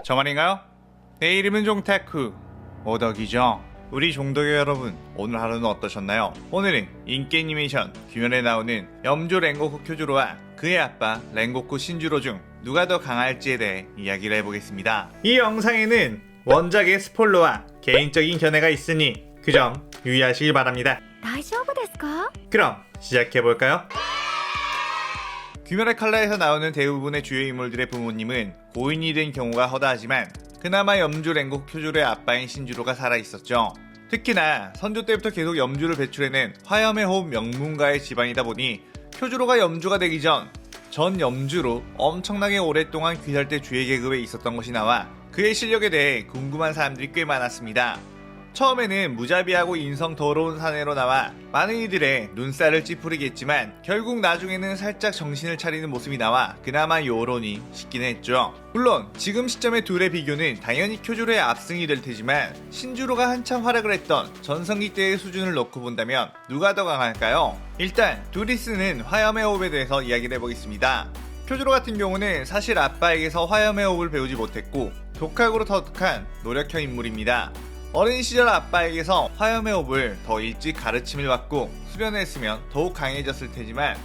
저 말인가요? 내 이름은 종타쿠 오덕이죠. 우리 종덕이 여러분, 오늘 하루는 어떠셨나요? 오늘은 인기 애니메이션 귀멸에 나오는 염조 랭고쿠 쿄조로와 그의 아빠 랭고쿠 신주로 중 누가 더 강할지에 대해 이야기를 해보겠습니다. 이 영상에는 원작의 스포일러와 개인적인 견해가 있으니 그 점 유의하시길 바랍니다. 大丈夫ですか? 그럼 시작해볼까요? 귀멸의 칼라에서 나오는 대부분의 주요 인물들의 부모님은 고인이 된 경우가 허다하지만 그나마 염주 랭고쿠 쿄조로의 아빠인 신주로가 살아있었죠. 특히나 선조 때부터 계속 염주를 배출해낸 화염의 호흡 명문가의 집안이다 보니 쿄조로가 염주가 되기 전 염주로 엄청나게 오랫동안 귀살대 주의 계급에 있었던 것이 나와 그의 실력에 대해 궁금한 사람들이 꽤 많았습니다. 처음에는 무자비하고 인성 더러운 사내로 나와 많은 이들의 눈살을 찌푸리게 했지만 결국 나중에는 살짝 정신을 차리는 모습이 나와 그나마 요론이 쉽긴 했죠. 물론 지금 시점의 둘의 비교는 당연히 쿄조로의 압승이 될 테지만 신주로가 한참 활약을 했던 전성기 때의 수준을 놓고 본다면 누가 더 강할까요? 일단 둘이 쓰는 화염의 호흡에 대해서 이야기를 해보겠습니다. 쿄조로 같은 경우는 사실 아빠에게서 화염의 호흡을 배우지 못했고 독학으로 터득한 노력형 인물입니다. 어린 시절 아빠에게서 화염의 호흡을 더 일찍 가르침을 받고 수련을 했으면 더욱 강해졌을 테지만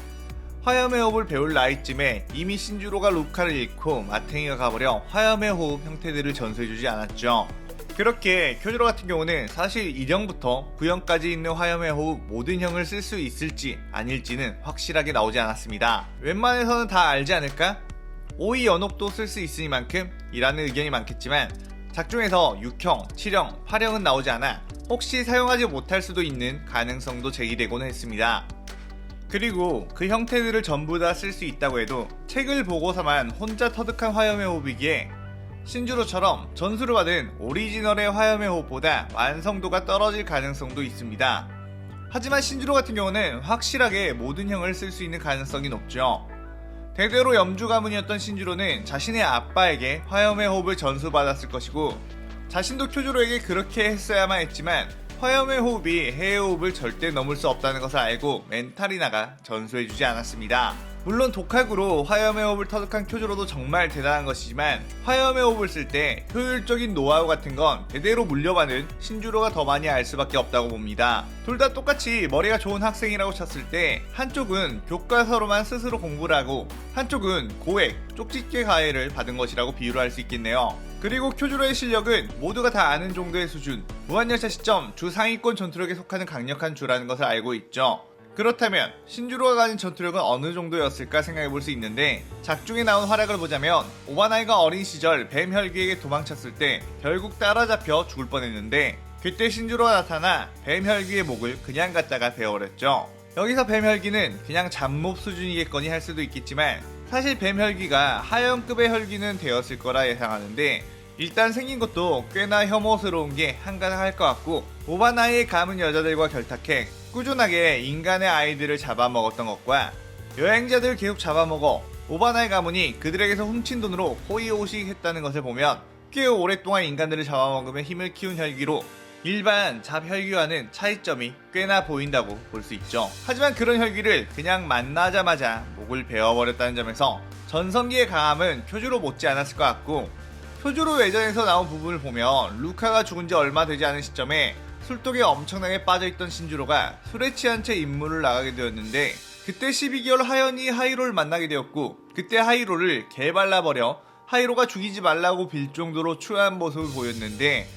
화염의 호흡을 배울 나이쯤에 이미 신주로가 루카를 잃고 마탱이가 가버려 화염의 호흡 형태들을 전수해주지 않았죠. 그렇게 쿄조로 같은 경우는 사실 1형부터 9형까지 있는 화염의 호흡 모든 형을 쓸 수 있을지 아닐지는 확실하게 나오지 않았습니다. 웬만해서는 다 알지 않을까? 5위 연옥도 쓸 수 있으니만큼 이라는 의견이 많겠지만 작중에서 6형, 7형, 8형은 나오지 않아 혹시 사용하지 못할 수도 있는 가능성도 제기되곤 했습니다. 그리고 그 형태들을 전부 다 쓸 수 있다고 해도 책을 보고서만 혼자 터득한 화염의 호흡이기에 신주로처럼 전수를 받은 오리지널의 화염의 호흡보다 완성도가 떨어질 가능성도 있습니다. 하지만 신주로 같은 경우는 확실하게 모든 형을 쓸 수 있는 가능성이 높죠. 대대로 염주 가문이었던 신주로는 자신의 아빠에게 화염의 호흡을 전수받았을 것이고 자신도 쿄조로에게 그렇게 했어야만 했지만 화염의 호흡이 해의 호흡을 절대 넘을 수 없다는 것을 알고 멘탈이 나가 전수해주지 않았습니다. 물론 독학으로 화염의 호흡을 터득한 쿄조로도 정말 대단한 것이지만 화염의 호흡을 쓸 때 효율적인 노하우 같은 건 대대로 물려받은 신주로가 더 많이 알 수밖에 없다고 봅니다. 둘 다 똑같이 머리가 좋은 학생이라고 쳤을 때 한쪽은 교과서로만 스스로 공부를 하고 한쪽은 고액, 쪽집게 과외를 받은 것이라고 비유를 할 수 있겠네요. 그리고 쿄조로의 실력은 모두가 다 아는 정도의 수준, 무한열차 시점 주 상위권 전투력에 속하는 강력한 주라는 것을 알고 있죠. 그렇다면 신주로가 가진 전투력은 어느 정도였을까 생각해볼 수 있는데 작중에 나온 활약을 보자면 오바나이가 어린 시절 뱀 혈귀에게 도망쳤을 때 결국 따라잡혀 죽을 뻔했는데 그때 신주로가 나타나 뱀 혈귀의 목을 그냥 갖다가 베어버렸죠. 여기서 뱀 혈귀는 그냥 잡몹 수준이겠거니 할 수도 있겠지만 사실 뱀 혈귀가 하연급의 혈귀는 되었을 거라 예상하는데 일단 생긴 것도 꽤나 혐오스러운 게 한가닥할 것 같고 오바나이의 가문 여자들과 결탁해 꾸준하게 인간의 아이들을 잡아먹었던 것과 여행자들을 계속 잡아먹어 오바나이 가문이 그들에게서 훔친 돈으로 호의호식했다는 것을 보면 꽤 오랫동안 인간들을 잡아먹으며 힘을 키운 혈귀로 일반 잡혈귀와는 차이점이 꽤나 보인다고 볼 수 있죠. 하지만 그런 혈귀를 그냥 만나자마자 목을 베어버렸다는 점에서 전성기의 강함은 쿄조로 못지 않았을 것 같고 쿄조로 외전에서 나온 부분을 보면 루카가 죽은 지 얼마 되지 않은 시점에 술독에 엄청나게 빠져있던 신주로가 술에 취한 채 임무를 나가게 되었는데 그때 12개월 하연이 하이로를 만나게 되었고 그때 하이로를 개발라버려 하이로가 죽이지 말라고 빌 정도로 추한 모습을 보였는데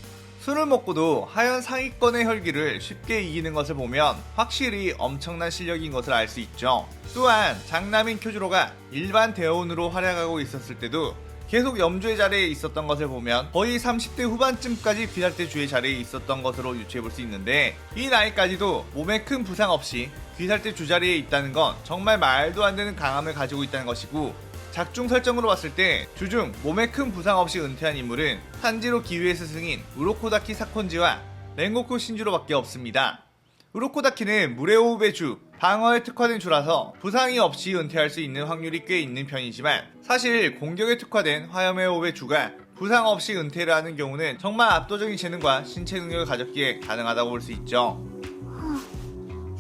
술을 먹고도 하연 상위권의 혈기를 쉽게 이기는 것을 보면 확실히 엄청난 실력인 것을 알 수 있죠. 또한 장남인 쿄조로가 일반 대원으로 활약하고 있었을 때도 계속 염주의 자리에 있었던 것을 보면 거의 30대 후반쯤까지 귀살대 주의 자리에 있었던 것으로 유추해볼 수 있는데 이 나이까지도 몸에 큰 부상 없이 귀살대 주 자리에 있다는 건 정말 말도 안 되는 강함을 가지고 있다는 것이고 작중 설정으로 봤을 때 주중 몸에 큰 부상 없이 은퇴한 인물은 탄지로 기회의 스승인 우로코다키 사콘지와 랭고쿠 신주로밖에 없습니다. 우로코다키는 물의 호흡의 주, 방어에 특화된 주라서 부상이 없이 은퇴할 수 있는 확률이 꽤 있는 편이지만 사실 공격에 특화된 화염의 호흡의 주가 부상 없이 은퇴를 하는 경우는 정말 압도적인 재능과 신체 능력을 가졌기에 가능하다고 볼 수 있죠.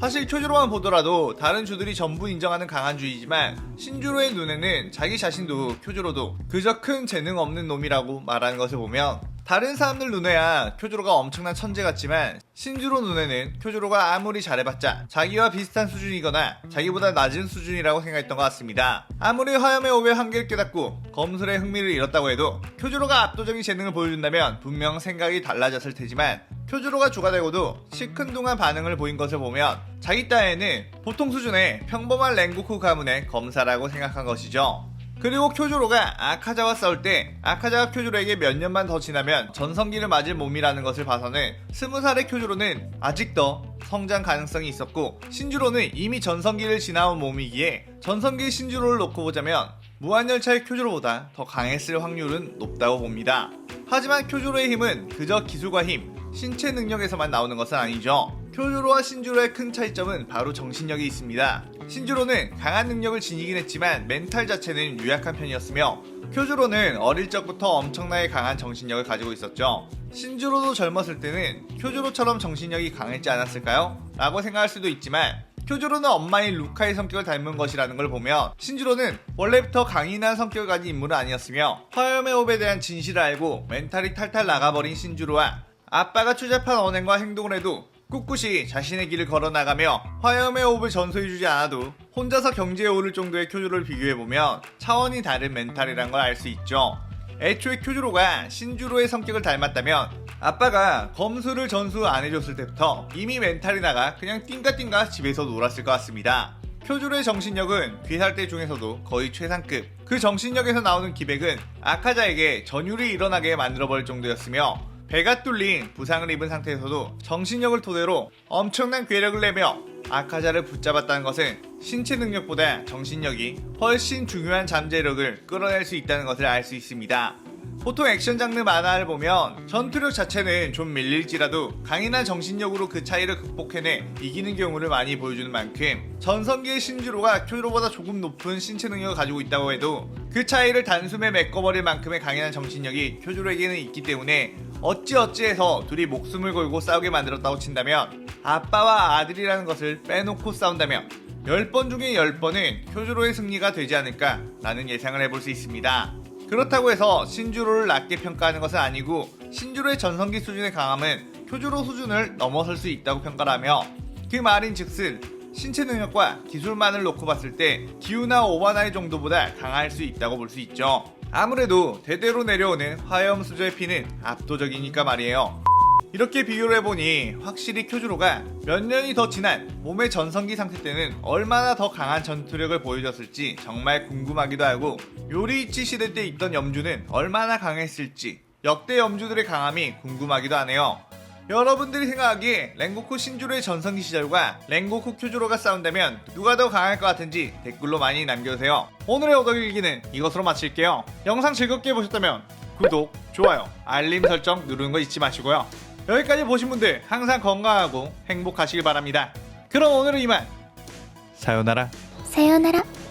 사실 쿄조로만 보더라도 다른 주들이 전부 인정하는 강한 주이지만 신주로의 눈에는 자기 자신도 쿄조로도 그저 큰 재능 없는 놈이라고 말하는 것을 보면 다른 사람들 눈에야 쿄조로가 엄청난 천재 같지만 신주로 눈에는 쿄조로가 아무리 잘해봤자 자기와 비슷한 수준이거나 자기보다 낮은 수준이라고 생각했던 것 같습니다. 아무리 화염의 오의 한계를 깨닫고 검술에 흥미를 잃었다고 해도 쿄조로가 압도적인 재능을 보여준다면 분명 생각이 달라졌을 테지만 쿄조로가 주가 되고도 시큰둥한 반응을 보인 것을 보면 자기 딴에는 보통 수준의 평범한 랭고쿠 가문의 검사라고 생각한 것이죠. 그리고 쿄조로가 아카자와 싸울 때 아카자가 쿄조로에게 몇 년만 더 지나면 전성기를 맞을 몸이라는 것을 봐서는 20살의 쿄조로는 아직 더 성장 가능성이 있었고 신주로는 이미 전성기를 지나온 몸이기에 전성기 신주로를 놓고 보자면 무한열차의 쿄조로보다 더 강했을 확률은 높다고 봅니다. 하지만 쿄조로의 힘은 그저 기술과 힘, 신체 능력에서만 나오는 것은 아니죠. 쿄조로와 신주로의 큰 차이점은 바로 정신력이 있습니다. 신주로는 강한 능력을 지니긴 했지만 멘탈 자체는 유약한 편이었으며 쿄조로는 어릴 적부터 엄청나게 강한 정신력을 가지고 있었죠. 신주로도 젊었을 때는 쿄조로처럼 정신력이 강했지 않았을까요? 라고 생각할 수도 있지만 쿄조로는 엄마인 루카의 성격을 닮은 것이라는 걸 보면 신주로는 원래부터 강인한 성격을 가진 인물은 아니었으며 화염의 호흡에 대한 진실을 알고 멘탈이 탈탈 나가버린 신주로와 아빠가 추잡한 언행과 행동을 해도 꿋꿋이 자신의 길을 걸어나가며 화염의 호흡을 전수해주지 않아도 혼자서 경지에 오를 정도의 쿄조로를 비교해보면 차원이 다른 멘탈이란 걸 알 수 있죠. 애초에 쿄조로가 신주로의 성격을 닮았다면 아빠가 검술을 전수 안 해줬을 때부터 이미 멘탈이 나가 그냥 띵가띵가 집에서 놀았을 것 같습니다. 쿄조로의 정신력은 귀살대 중에서도 거의 최상급. 그 정신력에서 나오는 기백은 아카자에게 전율이 일어나게 만들어버릴 정도였으며 배가 뚫린 부상을 입은 상태에서도 정신력을 토대로 엄청난 괴력을 내며 아카자를 붙잡았다는 것은 신체 능력보다 정신력이 훨씬 중요한 잠재력을 끌어낼 수 있다는 것을 알 수 있습니다. 보통 액션 장르 만화를 보면 전투력 자체는 좀 밀릴지라도 강인한 정신력으로 그 차이를 극복해내 이기는 경우를 많이 보여주는 만큼 전성기의 신주로가 쿄조로보다 조금 높은 신체 능력을 가지고 있다고 해도 그 차이를 단숨에 메꿔버릴 만큼의 강인한 정신력이 쿄조로에게는 있기 때문에 어찌어찌해서 둘이 목숨을 걸고 싸우게 만들었다고 친다면 아빠와 아들이라는 것을 빼놓고 싸운다면 10번 중에 10번은 쿄조로의 승리가 되지 않을까 라는 예상을 해볼 수 있습니다. 그렇다고 해서 신주로를 낮게 평가하는 것은 아니고 신주로의 전성기 수준의 강함은 쿄조로 수준을 넘어설 수 있다고 평가하며 그 말인즉슨 신체 능력과 기술만을 놓고 봤을 때 기우나 오바나이 정도보다 강할 수 있다고 볼 수 있죠. 아무래도 대대로 내려오는 화염 수저의 피는 압도적이니까 말이에요. 이렇게 비교를 해보니 확실히 쿄조로가 몇 년이 더 지난 몸의 전성기 상태 때는 얼마나 더 강한 전투력을 보여줬을지 정말 궁금하기도 하고 요리이치 시대 때 있던 염주는 얼마나 강했을지 역대 염주들의 강함이 궁금하기도 하네요. 여러분들이 생각하기에 랭고쿠 신주로의 전성기 시절과 랭고쿠 쿄조로가 싸운다면 누가 더 강할 것 같은지 댓글로 많이 남겨주세요. 오늘의 오덕일기는 이것으로 마칠게요. 영상 즐겁게 보셨다면 구독, 좋아요, 알림 설정 누르는 거 잊지 마시고요. 여기까지 보신 분들 항상 건강하고 행복하시길 바랍니다. 그럼 오늘은 이만. 사요나라.さようなら。